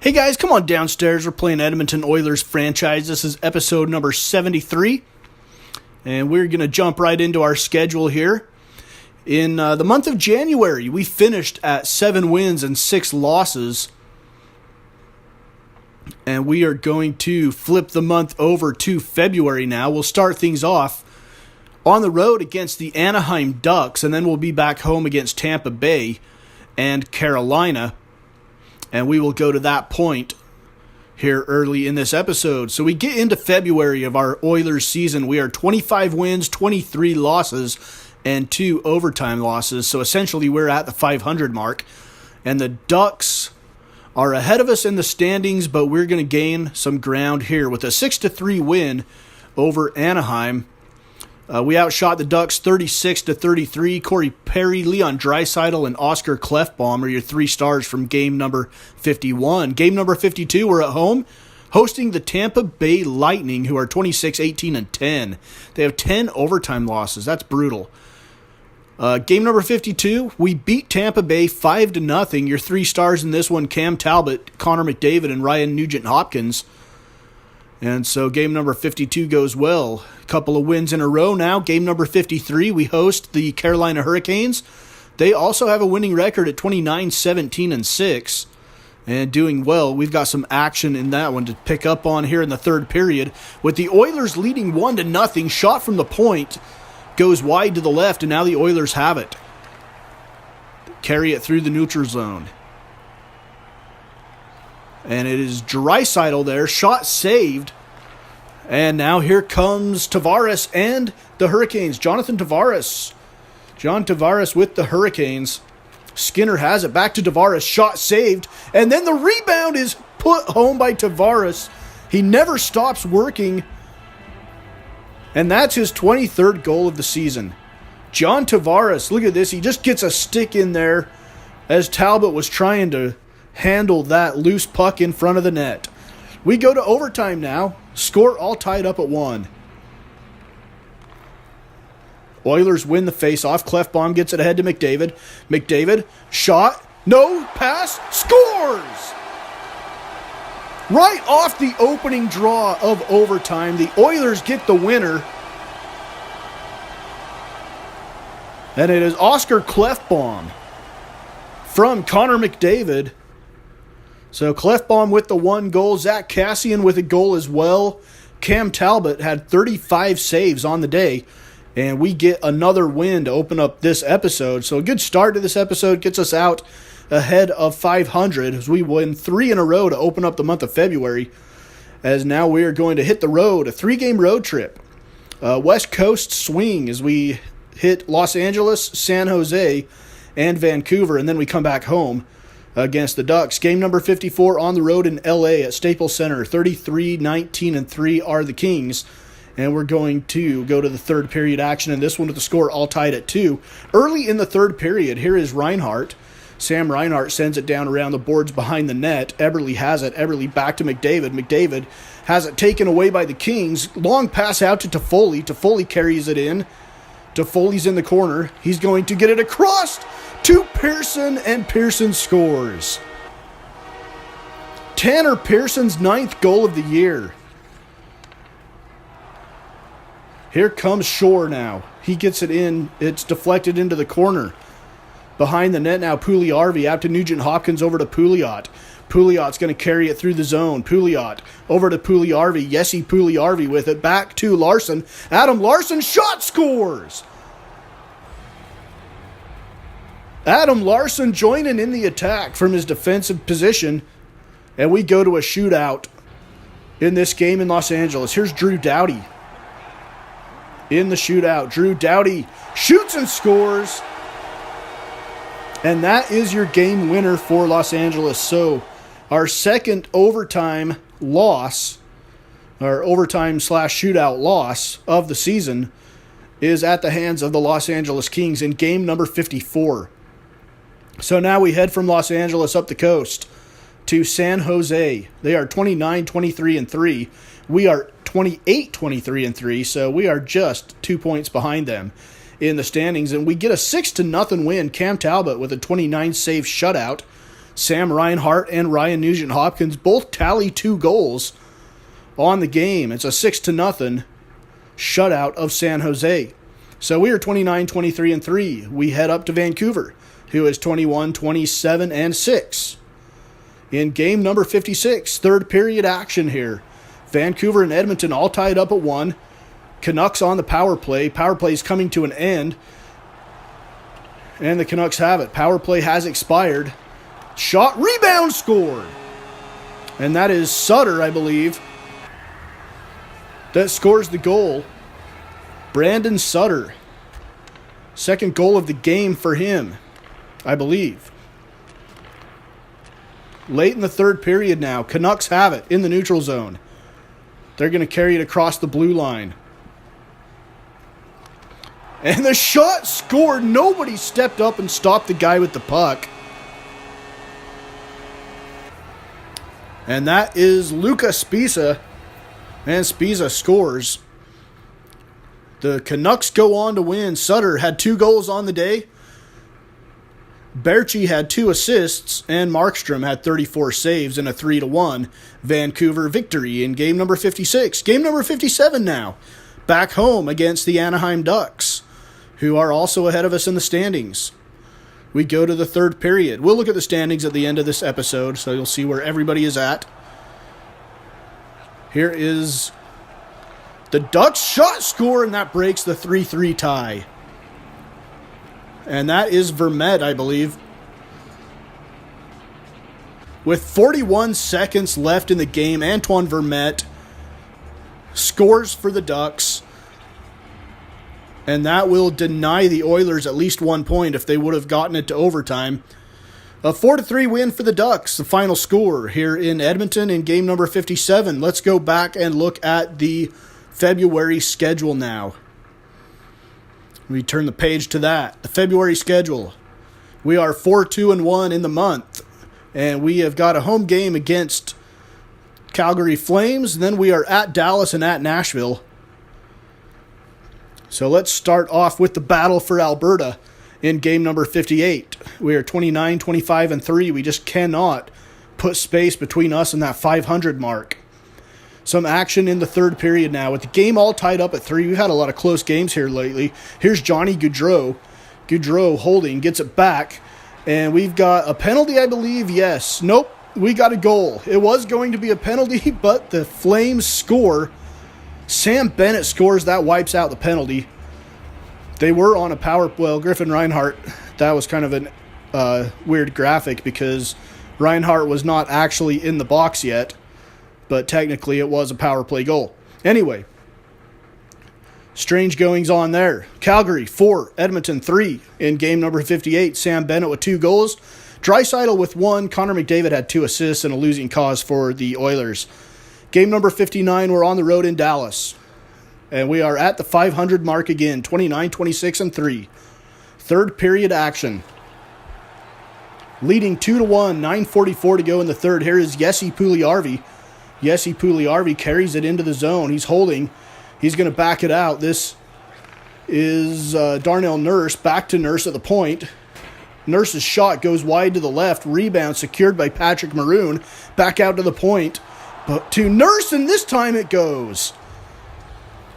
Hey guys, come on downstairs. We're playing Edmonton Oilers franchise. This is episode number 73. And we're going to jump right into our schedule here. In the month of January, we finished at 7 wins and 6 losses. And we are going to flip the month over to February now. We'll start things off on the road against the Anaheim Ducks, and then we'll be back home against Tampa Bay and Carolina. And we will go to that point here early in this episode. So we get into February of our Oilers season. We are 25 wins, 23 losses, and 2 overtime losses. So essentially we're at the 500 mark. And the Ducks are ahead of us in the standings, but we're going to gain some ground here with a 6-3 win over Anaheim. We outshot the Ducks 36-33. Corey Perry, Leon Draisaitl, and Oscar Klefbom are your 3 stars from game number 51. Game number 52, we're at home, hosting the Tampa Bay Lightning, who are 26-18-10. They have 10 overtime losses. That's brutal. Game number 52, we beat Tampa Bay 5-0. Your 3 stars in this one, Cam Talbot, Connor McDavid, and Ryan Nugent-Hopkins. And so game number 52 goes well. A couple of wins in a row now. Game number 53, we host the Carolina Hurricanes. They also have a winning record at 29-17-6 and doing well. We've got some action in that one to pick up on here in the third period. With the Oilers leading 1-0, shot from the point goes wide to the left, and now the Oilers have it. Carry it through the neutral zone. And it is Draisaitl there, shot saved. And now here comes Tavares and the Hurricanes. John Tavares with the Hurricanes. Skinner has it, back to Tavares, shot saved. And then the rebound is put home by Tavares. He never stops working. And that's his 23rd goal of the season. John Tavares, look at this, he just gets a stick in there as Talbot was trying to handle that loose puck in front of the net. We go to overtime now. Score all tied up at 1. Oilers win the face-off. Klefbom gets it ahead to McDavid. McDavid, shot, no, pass, scores! Right off the opening draw of overtime, the Oilers get the winner. And it is Oscar Klefbom from Connor McDavid. So Klefbom with the 1 goal. Zach Kassian with a goal as well. Cam Talbot had 35 saves on the day. And we get another win to open up this episode. So a good start to this episode gets us out ahead of 500 as we win 3 in a row to open up the month of February. As now we are going to hit the road, a 3-game road trip. West Coast swing as we hit Los Angeles, San Jose, and Vancouver. And then we come back home against the Ducks. Game number 54 on the road in LA at Staples Center. 33-19-3 are the Kings. And we're going to go to the third period action, and this one with the score all tied at 2. Early in the third period, here is Reinhart. Sam Reinhart sends it down around the boards behind the net. Eberle has it. Eberle back to McDavid. McDavid has it taken away by the Kings. Long pass out to Toffoli. Toffoli carries it in. Toffoli's in the corner. He's going to get it across to Pearson, and Pearson scores. Tanner Pearson's 9th goal of the year. Here comes Shore now. He gets it in. It's deflected into the corner. Behind the net now, Puljujärvi out to Nugent-Hopkins over to Pouliot. Pouliot's going to carry it through the zone. Pouliot over to Puljujärvi. Jesse Puljujärvi with it. Back to Larson. Adam Larson, shot, scores! Adam Larson joining in the attack from his defensive position. And we go to a shootout in this game in Los Angeles. Here's Drew Doughty in the shootout. Drew Doughty shoots and scores. And that is your game winner for Los Angeles. So our second overtime loss, or overtime/shootout loss of the season, is at the hands of the Los Angeles Kings in game number 54. So now we head from Los Angeles up the coast to San Jose. They are 29-23-3. We are 28-23-3, so we are just 2 points behind them in the standings. And we get a 6-0 win. Cam Talbot with a 29 save shutout. Sam Reinhart and Ryan Nugent-Hopkins both tally 2 goals on the game. It's a 6-0 shutout of San Jose. So we are 29, 23, and 3. We head up to Vancouver, who is 21, 27, and 6. In game number 56, third period action here. Vancouver and Edmonton all tied up at 1. Canucks on the power play. Power play is coming to an end. And the Canucks have it. Power play has expired. Shot, rebound, scored. And that is Sutter, I believe, that scores the goal. Brandon Sutter. Second goal of the game for him, I believe. Late in the third period now. Canucks have it in the neutral zone. They're going to carry it across the blue line. And the shot scored. Nobody stepped up and stopped the guy with the puck. And that is Luca Sbisa. And Sbisa scores. The Canucks go on to win. Sutter had 2 goals on the day. Berchi had 2 assists. And Markstrom had 34 saves in a 3-1 Vancouver victory in game number 56. Game number 57 now. Back home against the Anaheim Ducks, who are also ahead of us in the standings. We go to the third period. We'll look at the standings at the end of this episode, so you'll see where everybody is at. Here is the Ducks shot score, and that breaks the 3-3 tie. And that is Vermette, I believe. With 41 seconds left in the game, Antoine Vermette scores for the Ducks. And that will deny the Oilers at least 1 point if they would have gotten it to overtime. A 4-3 win for the Ducks, the final score here in Edmonton in game number 57. Let's go back and look at the February schedule now. We turn the page to that. The February schedule. We are 4-2-1 in the month. And we have got a home game against Calgary Flames. And then we are at Dallas and at Nashville. So let's start off with the battle for Alberta in game number 58. We are 29, 25, and 3. We just cannot put space between us and that 500 mark. Some action in the third period now. With the game all tied up at 3, we've had a lot of close games here lately. Here's Johnny Gaudreau. Gaudreau holding, gets it back. And we've got a penalty, I believe. Yes. Nope. We got a goal. It was going to be a penalty, but the Flames score. Sam Bennett scores. That wipes out the penalty. They were on a power... Well, Griffin Reinhart, that was kind of a weird graphic because Reinhart was not actually in the box yet, but technically it was a power play goal. Anyway, strange goings on there. Calgary 4, Edmonton 3 in game number 58. Sam Bennett with 2 goals. Draisaitl with 1. Connor McDavid had 2 assists and a losing cause for the Oilers. Game number 59, we're on the road in Dallas. And we are at the 500 mark again, 29, 26, and 3. Third period action. Leading 2-1, 9:44 to go in the third. Here is Jesse Puljujärvi. Jesse Puljujärvi carries it into the zone. He's holding. He's going to back it out. This is Darnell Nurse. Back to Nurse at the point. Nurse's shot goes wide to the left. Rebound secured by Patrick Maroon. Back out to the point. But to Nurse, and this time it goes.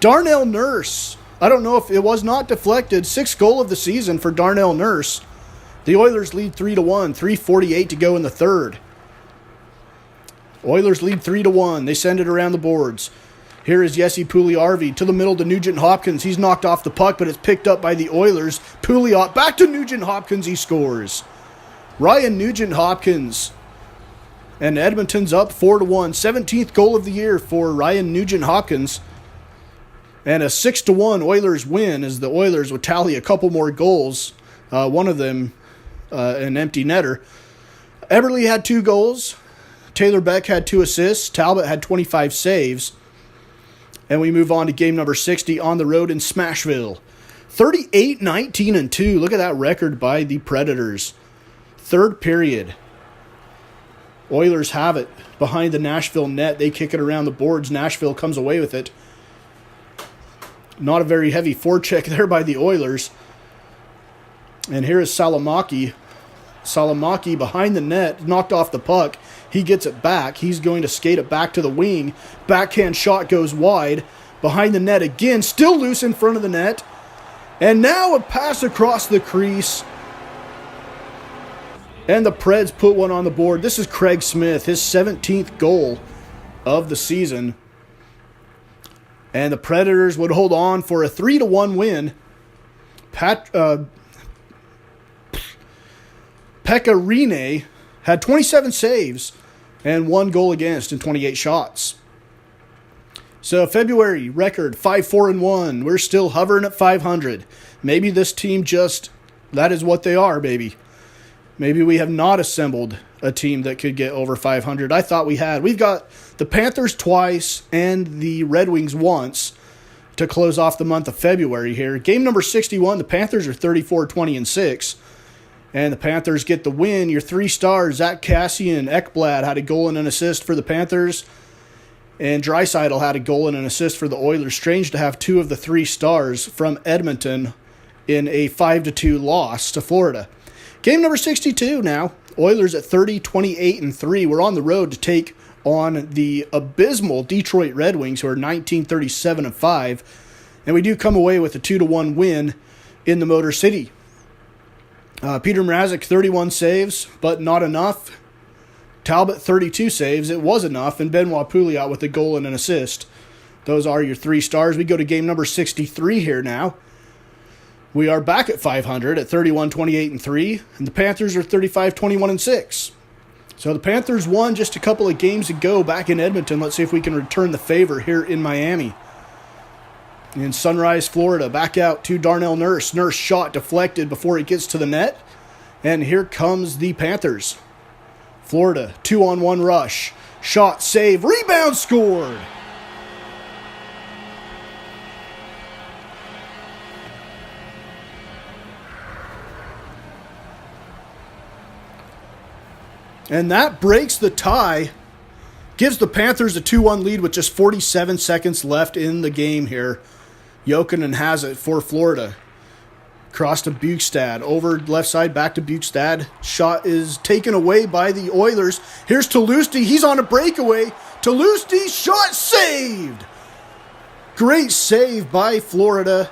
Darnell Nurse. I don't know if it was not deflected. 6th goal of the season for Darnell Nurse. The Oilers lead 3-1. 3:48 to go in the third. Oilers lead 3-1. They send it around the boards. Here is Jesse Puljujärvi to the middle to Nugent-Hopkins. He's knocked off the puck, but it's picked up by the Oilers. Pouliot back to Nugent-Hopkins. He scores. Ryan Nugent-Hopkins. And Edmonton's up 4-1. 17th goal of the year for Ryan Nugent-Hopkins. And a 6-1 Oilers win as the Oilers would tally a couple more goals. One of them an empty netter. Eberle had 2 goals. Taylor Beck had 2 assists. Talbot had 25 saves. And we move on to game number 60 on the road in Smashville. 38-19-2. Look at that record by the Predators. Third period. Oilers have it behind the Nashville net. They kick it around the boards. Nashville comes away with it. Not a very heavy forecheck there by the Oilers. And here is Salamaki Salamaki behind the net, knocked off the puck. He gets it back. He's going to skate it back to the wing. Backhand shot goes wide. Behind the net again, still loose in front of the net. And now a pass across the crease. And the Preds put one on the board. This is Craig Smith, his 17th goal of the season. And the Predators would hold on for a 3-1 win. Pekka Rinne had 27 saves and 1 goal against in 28 shots. So February record 5-4-1. We're still hovering at 500. Maybe this team that is what they are, baby. Maybe we have not assembled a team that could get over 500. I thought we had. We've got the Panthers twice and the Red Wings once to close off the month of February here. Game number 61, the Panthers are 34-20-6. And the Panthers get the win. Your 3 stars, Zach Kassian, Ekblad had a goal and an assist for the Panthers. And Draisaitl had a goal and an assist for the Oilers. Strange to have 2 of the 3 stars from Edmonton in a 5-2 loss to Florida. Game number 62 now. Oilers at 30-28-3. We're on the road to take on the abysmal Detroit Red Wings, who are 19-37-5. And we do come away with a 2-1 win in the Motor City. Peter Mrazek, 31 saves, but not enough. Talbot, 32 saves. It was enough. And Benoit Pouliot with a goal and an assist. Those are your 3 stars. We go to game number 63 here now. We are back at 500 at 31-28-3. And the Panthers are 35-21-6. So the Panthers won just a couple of games ago back in Edmonton. Let's see if we can return the favor here in Miami. In Sunrise, Florida, back out to Darnell Nurse. Nurse shot deflected before it gets to the net. And here comes the Panthers. Florida, 2-on-1 rush. Shot, save, rebound, scored. And that breaks the tie. Gives the Panthers a 2-1 lead with just 47 seconds left in the game here. Jokinen has it for Florida. Cross to Bukestad. Over left side, back to Bukestad. Shot is taken away by the Oilers. Here's Toulousty. He's on a breakaway. Toulousty, shot saved. Great save by Florida.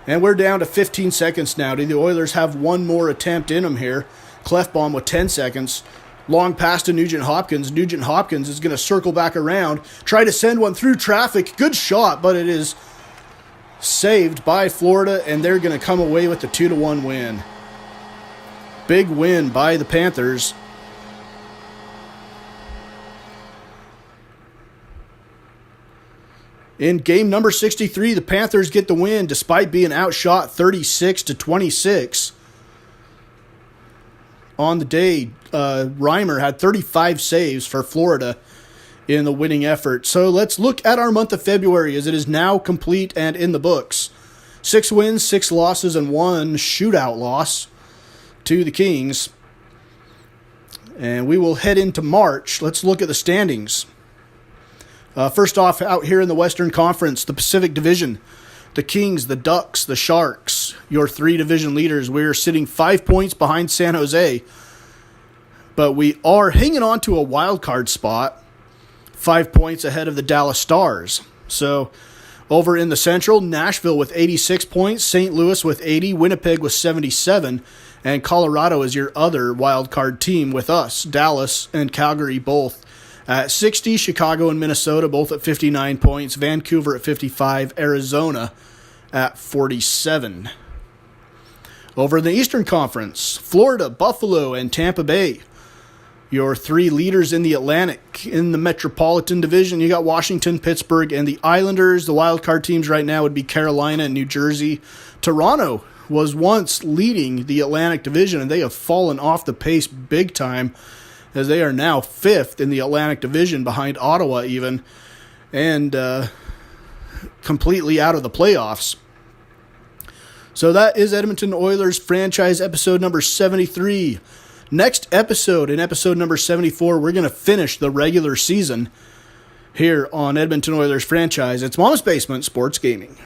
And we're down to 15 seconds now. Do the Oilers have one more attempt in them here? Clefbaum with 10 seconds. Long pass to Nugent Hopkins. Nugent Hopkins is going to circle back around. Try to send one through traffic. Good shot, but it is saved by Florida, and they're going to come away with the 2-1 win. Big win by the Panthers. In game number 63, the Panthers get the win despite being outshot 36-26. On the day, Reimer had 35 saves for Florida in the winning effort. So let's look at our month of February as it is now complete and in the books. 6 wins, 6 losses, and 1 shootout loss to the Kings. And we will head into March. Let's look at the standings. First off, out here in the Western Conference, the Pacific Division, the Kings, the Ducks, the Sharks, your 3 division leaders. We're sitting 5 points behind San Jose, but we are hanging on to a wild card spot, 5 points ahead of the Dallas Stars. So over in the Central, Nashville with 86 points, St. Louis with 80, Winnipeg with 77, and Colorado is your other wild card team with us, Dallas and Calgary both at 60, Chicago and Minnesota both at 59 points, Vancouver at 55, Arizona at 47. Over in the Eastern Conference, Florida, Buffalo, and Tampa Bay, your 3 leaders in the Atlantic. In the Metropolitan Division, you got Washington, Pittsburgh, and the Islanders. The wild card teams right now would be Carolina and New Jersey. Toronto was once leading the Atlantic Division, and they have fallen off the pace big time, as they are now 5th in the Atlantic Division, behind Ottawa even, and completely out of the playoffs. So that is Edmonton Oilers franchise episode number 73. Next episode, in episode number 74, we're going to finish the regular season here on Edmonton Oilers franchise. It's Mama's Basement Sports Gaming.